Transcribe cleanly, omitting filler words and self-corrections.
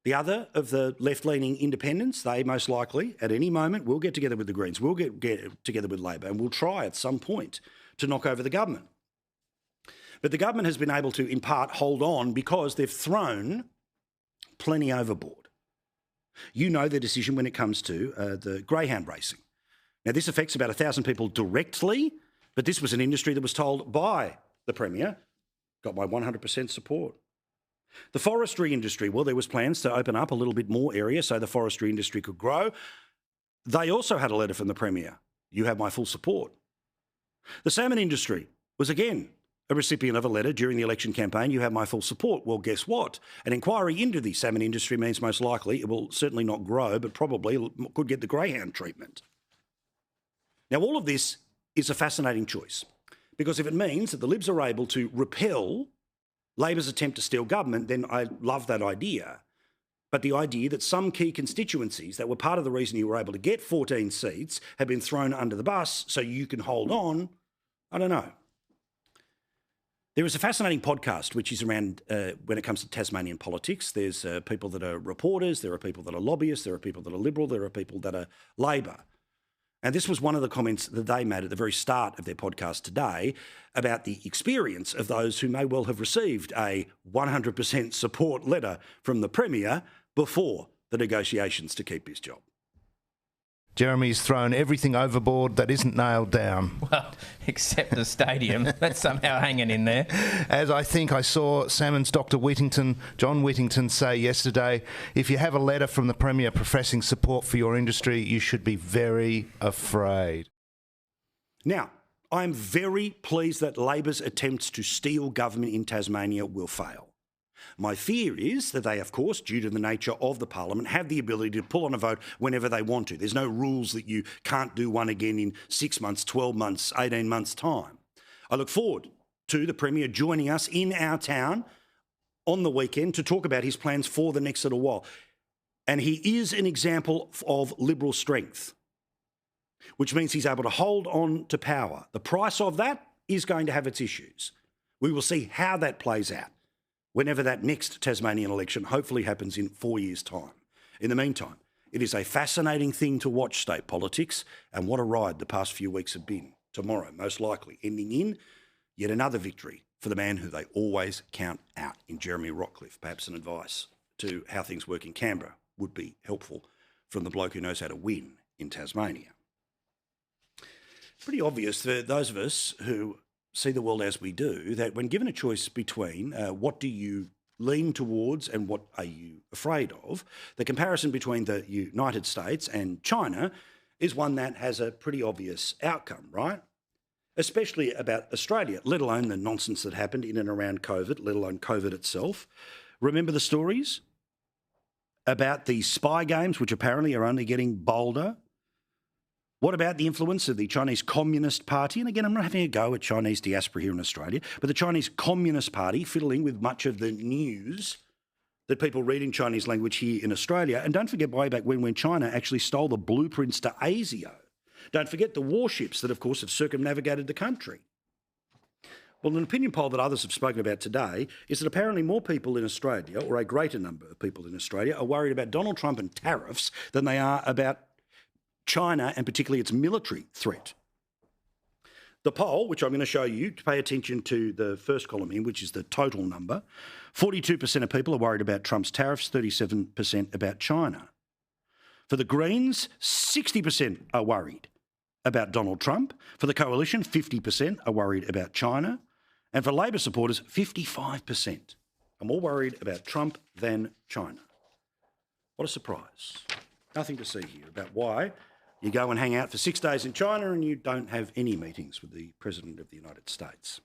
The other of the left-leaning independents, they most likely, at any moment, will get together with the Greens, will get together with Labor, and will try at some point to knock over the government. But the government has been able to, in part, hold on because they've thrown plenty overboard. You know the decision when it comes to the greyhound racing. Now, this affects about 1,000 people directly, but this was an industry that was told by the Premier, got my 100% support. The forestry industry, well, there was plans to open up a little bit more area so the forestry industry could grow. They also had a letter from the Premier. You have my full support. The salmon industry was, again, a recipient of a letter during the election campaign. You have my full support. Well, guess what? An inquiry into the salmon industry means most likely it will certainly not grow, but probably could get the greyhound treatment. Now, all of this is a fascinating choice because if it means that the Libs are able to repel Labor's attempt to steal government, then I love that idea. But the idea that some key constituencies that were part of the reason you were able to get 14 seats have been thrown under the bus so you can hold on, I don't know. There is a fascinating podcast which is around when it comes to Tasmanian politics. There's people that are reporters, there are people that are lobbyists, there are people that are Liberal, there are people that are Labor. And this was one of the comments that they made at the very start of their podcast today about the experience of those who may well have received a 100% support letter from the Premier before the negotiations to keep his job. Jeremy's thrown everything overboard that isn't nailed down. Well, except the stadium. That's somehow hanging in there. As I think I saw Salmon's Dr. Whittington, John Whittington, say yesterday, if you have a letter from the Premier professing support for your industry, you should be very afraid. Now, I'm very pleased that Labor's attempts to steal government in Tasmania will fail. My fear is that they, of course, due to the nature of the parliament, have the ability to pull on a vote whenever they want to. There's no rules that you can't do one again in 6 months, 12 months, 18 months' time. I look forward to the Premier joining us in our town on the weekend to talk about his plans for the next little while. And he is an example of Liberal strength, which means he's able to hold on to power. The price of that is going to have its issues. We will see how that plays out whenever that next Tasmanian election hopefully happens in 4 years' time. In the meantime, it is a fascinating thing to watch state politics, and what a ride the past few weeks have been. Tomorrow, most likely, ending in yet another victory for the man who they always count out in Jeremy Rockcliffe. Perhaps an advice to how things work in Canberra would be helpful from the bloke who knows how to win in Tasmania. Pretty obvious for those of us who see the world as we do, that when given a choice between what do you lean towards and what are you afraid of, the comparison between the United States and China is one that has a pretty obvious outcome, right? Especially about Australia, let alone the nonsense that happened in and around COVID, let alone COVID itself. Remember the stories about the spy games, which apparently are only getting bolder? What about the influence of the Chinese Communist Party? And again, I'm not having a go at Chinese diaspora here in Australia, but the Chinese Communist Party fiddling with much of the news that people read in Chinese language here in Australia. And don't forget way back when China actually stole the blueprints to ASIO. Don't forget the warships that, of course, have circumnavigated the country. Well, an opinion poll that others have spoken about today is that apparently more people in Australia, or a greater number of people in Australia, are worried about Donald Trump and tariffs than they are about China and particularly its military threat. The poll, which I'm going to show you, to pay attention to the first column here, which is the total number, 42% of people are worried about Trump's tariffs, 37% about China. For the Greens, 60% are worried about Donald Trump. For the Coalition, 50% are worried about China. And for Labor supporters, 55% are more worried about Trump than China. What a surprise. Nothing to see here about why you go and hang out for 6 days in China and you don't have any meetings with the President of the United States.